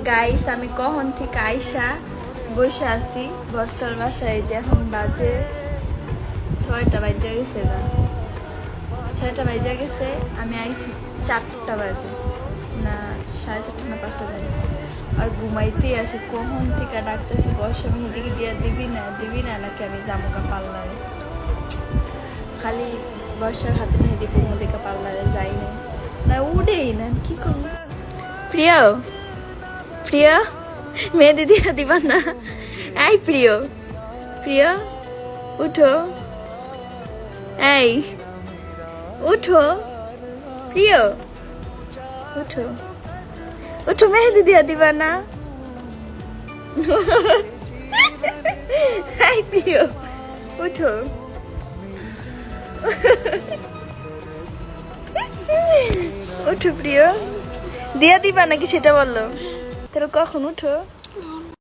Guys আমি কখন থেকে আইসা বসে আছি বর্ষার বাসায়, যে এখন বাজে 6টা বাজে গেছে না, 6টা বাজে গেছে। আমি আইসি 4টা বাজে না 4:30 না 5টা বাজে, আর ঘুমাইতেই আছি। কখন থেকে ডাকতেছি বর্ষা মেহেদিকে দিয়ে দিবি না নাকি আমি জামুকা পার্লারে। খালি বর্ষার হাতে মেহেদি দিকে পার্লারে যাই না উঠেই না, কি করবো। প্রিয় প্রিয় মেহেদি দিয়ে দিবা না? এই প্রিয় উঠো, এই উঠো প্রিয়, উঠো মেহেদি দিয়ে দিবা না? এই প্রিয় উঠো, উঠো প্রিয়, দিয়া দিবা নাকি সেটা বললো। তাহলে কখন উঠো?